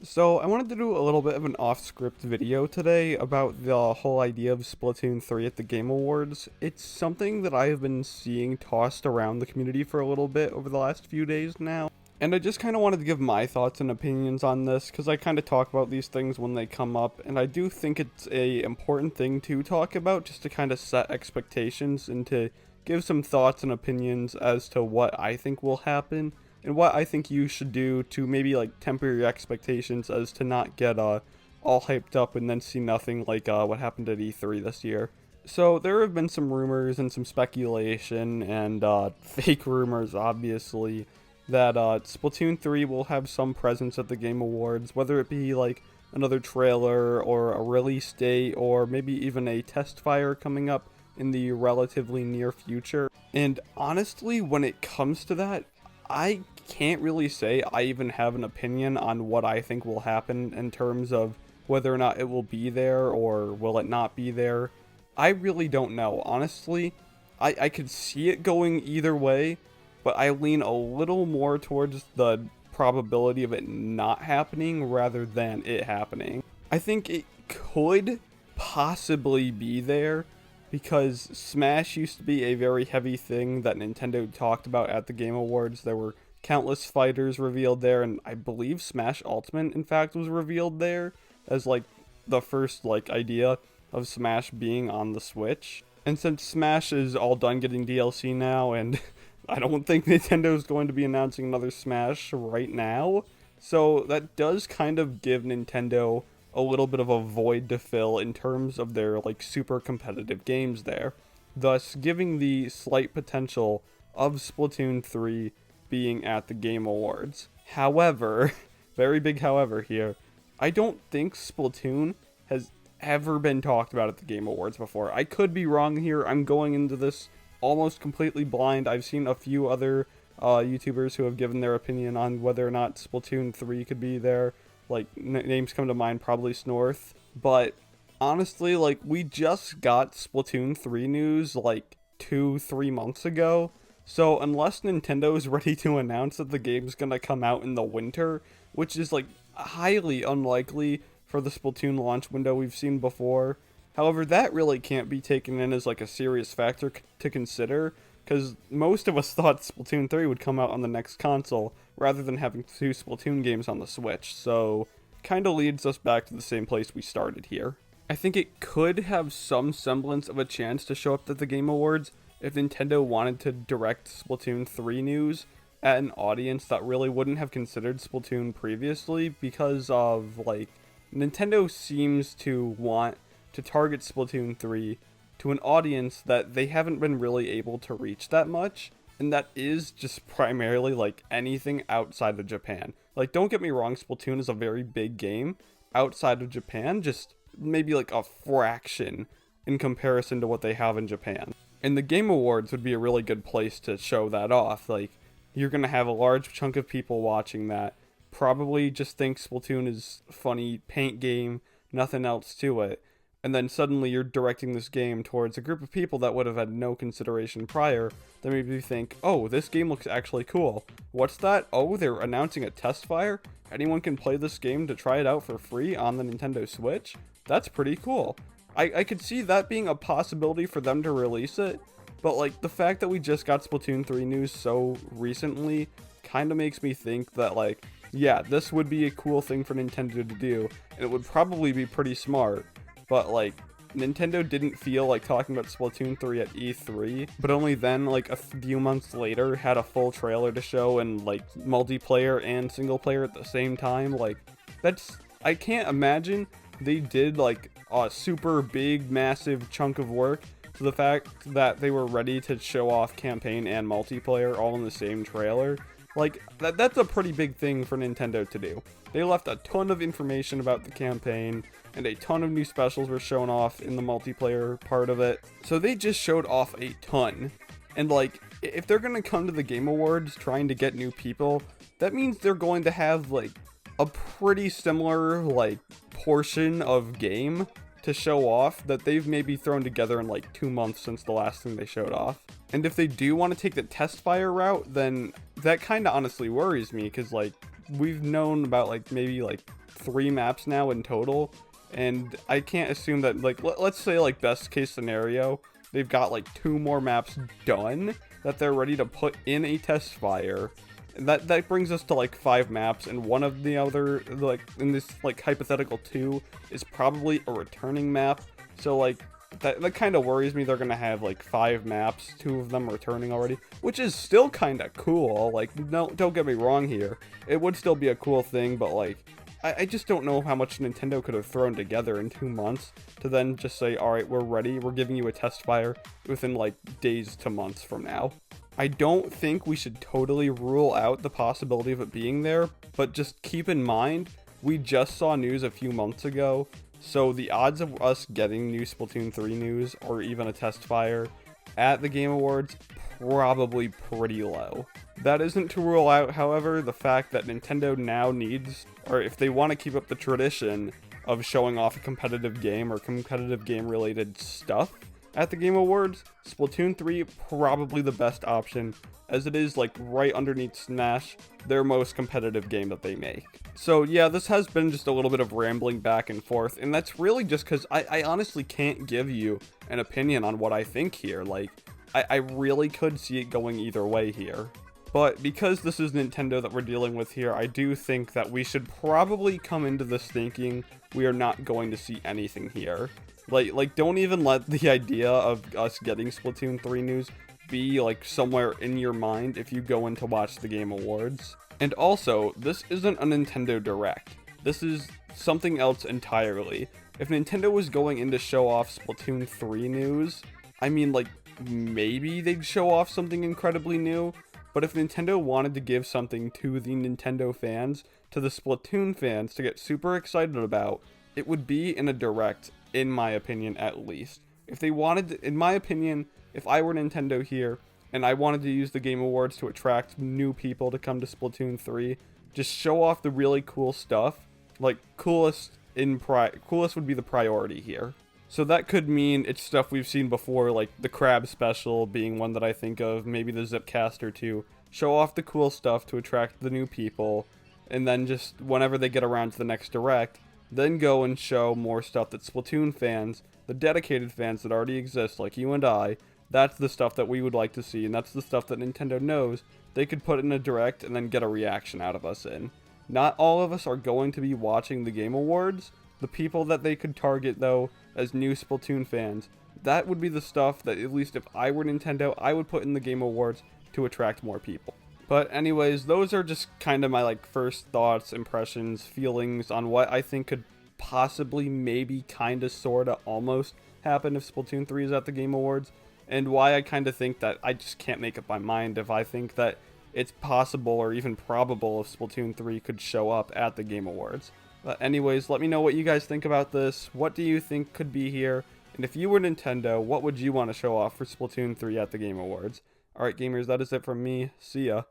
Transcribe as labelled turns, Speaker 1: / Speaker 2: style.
Speaker 1: So I wanted to do a little bit of an off-script video today about the whole idea of Splatoon 3 at the Game Awards. It's something that I have been seeing tossed around the community for a little bit over the last few days now. And I just kind of wanted to give my thoughts and opinions on this, because I kind of talk about these things when they come up, and I do think it's a important thing to talk about, just to kind of set expectations and to give some thoughts and opinions as to what I think will happen and what I think you should do to maybe like temper your expectations as to not get all hyped up and then see nothing like what happened at E3 this year. So there have been some rumors and some speculation and fake rumors, obviously, that Splatoon 3 will have some presence at the Game Awards, whether it be like another trailer or a release date or maybe even a Testfire coming up in the relatively near future. And honestly, when it comes to that, I can't really say I even have an opinion on what I think will happen in terms of whether or not it will be there or will it not be there. I really don't know. Honestly, I could see it going either way, but I lean a little more towards the probability of it not happening rather than it happening. I think it could possibly be there because Smash used to be a very heavy thing that Nintendo talked about at the Game Awards. There were countless fighters revealed there, and I believe Smash Ultimate, in fact, was revealed there as like the first like idea of Smash being on the Switch. And since Smash is all done getting DLC now, and I don't think Nintendo is going to be announcing another Smash right now, so that does kind of give Nintendo a little bit of a void to fill in terms of their like super competitive games there, thus giving the slight potential of Splatoon 3 being at the Game Awards. However, very big however here, I don't think Splatoon has ever been talked about at the Game Awards before. I could be wrong here. I'm going into this almost completely blind. I've seen a few other YouTubers who have given their opinion on whether or not Splatoon 3 could be there. Like, names come to mind, probably Snorth. But honestly, like, we just got Splatoon 3 news like 2-3 months ago. So unless Nintendo is ready to announce that the game's gonna come out in the winter, which is like highly unlikely for the Splatoon launch window we've seen before. However, that really can't be taken in as like a serious factor to consider, because most of us thought Splatoon 3 would come out on the next console, rather than having two Splatoon games on the Switch, so kinda leads us back to the same place we started here. I think it could have some semblance of a chance to show up at the Game Awards if Nintendo wanted to direct Splatoon 3 news at an audience that really wouldn't have considered Splatoon previously, because of, like, Nintendo seems to want to target Splatoon 3 to an audience that they haven't been really able to reach that much, and that is just primarily like anything outside of Japan. Like, don't get me wrong, Splatoon is a very big game outside of Japan, just maybe like a fraction in comparison to what they have in Japan. And the Game Awards would be a really good place to show that off. Like, you're gonna have a large chunk of people watching that probably just think Splatoon is a funny paint game, nothing else to it. And then suddenly you're directing this game towards a group of people that would have had no consideration prior, that maybe think, oh, this game looks actually cool. What's that? Oh, they're announcing a Testfire? Anyone can play this game to try it out for free on the Nintendo Switch? That's pretty cool. I could see that being a possibility for them to release it, but like the fact that we just got Splatoon 3 news so recently kind of makes me think that like, yeah, this would be a cool thing for Nintendo to do, and it would probably be pretty smart. But, like, Nintendo didn't feel like talking about Splatoon 3 at E3, but only then, like, a few months later, had a full trailer to show and, like, multiplayer and single player at the same time. Like, that's... I can't imagine they did, like, a super big, massive chunk of work to the fact that they were ready to show off campaign and multiplayer all in the same trailer. Like, that's a pretty big thing for Nintendo to do. They left a ton of information about the campaign, and a ton of new specials were shown off in the multiplayer part of it. So they just showed off a ton. And like, if they're gonna come to the Game Awards trying to get new people, that means they're going to have like a pretty similar like portion of game to show off that they've maybe thrown together in like 2 months since the last thing they showed off. And if they do want to take the Testfire route, then that kind of honestly worries me, because like we've known about like maybe like 3 maps now in total, and I can't assume that like let's say like best case scenario, they've got like 2 more maps done that they're ready to put in a Testfire. That brings us to like 5 maps, and one of the other, like in this like hypothetical 2, is probably a returning map. So like that kind of worries me. They're gonna have like 5 maps, 2 of them returning already, which is still kind of cool. Like, no, don't get me wrong here, it would still be a cool thing, but like I just don't know how much Nintendo could have thrown together in 2 months to then just say, all right, we're ready, we're giving you a Testfire within like days to months from now. I don't think we should totally rule out the possibility of it being there, but just keep in mind, we just saw news a few months ago, so the odds of us getting new Splatoon 3 news, or even a Testfire, at the Game Awards, probably pretty low. That isn't to rule out, however, the fact that Nintendo now needs, or if they want to keep up the tradition of showing off a competitive game or competitive game related stuff at the Game Awards, Splatoon 3 probably the best option, as it is like right underneath Smash, their most competitive game that they make. So yeah, this has been just a little bit of rambling back and forth, and that's really just because I honestly can't give you an opinion on what I think here. Like, I really could see it going either way here. But because this is Nintendo that we're dealing with here, I do think that we should probably come into this thinking we are not going to see anything here. Like don't even let the idea of us getting Splatoon 3 news be like somewhere in your mind if you go in to watch the Game Awards. And also, this isn't a Nintendo Direct. This is something else entirely. If Nintendo was going in to show off Splatoon 3 news, I mean, like, maybe they'd show off something incredibly new, but if Nintendo wanted to give something to the Nintendo fans, to the Splatoon fans to get super excited about, it would be in a Direct, in my opinion, at least. If they wanted to, in my opinion, if I were Nintendo here, and I wanted to use the Game Awards to attract new people to come to Splatoon 3, just show off the really cool stuff. Like, coolest would be the priority here. So that could mean it's stuff we've seen before, like the Crab Special being one that I think of, maybe the Zipcaster too. Show off the cool stuff to attract the new people, and then just whenever they get around to the next Direct, then go and show more stuff that Splatoon fans, the dedicated fans that already exist, like you and I, that's the stuff that we would like to see, and that's the stuff that Nintendo knows they could put in a Direct and then get a reaction out of us in. Not all of us are going to be watching the Game Awards. The people that they could target, though, as new Splatoon fans, that would be the stuff that, at least if I were Nintendo, I would put in the Game Awards to attract more people. But anyways, those are just kind of my like first thoughts, impressions, feelings on what I think could possibly, maybe, kind of, sort of, almost happen if Splatoon 3 is at the Game Awards, and why I kind of think that I just can't make up my mind if I think that it's possible or even probable if Splatoon 3 could show up at the Game Awards. But anyways, let me know what you guys think about this. What do you think could be here? And if you were Nintendo, what would you want to show off for Splatoon 3 at the Game Awards? Alright gamers, that is it from me. See ya.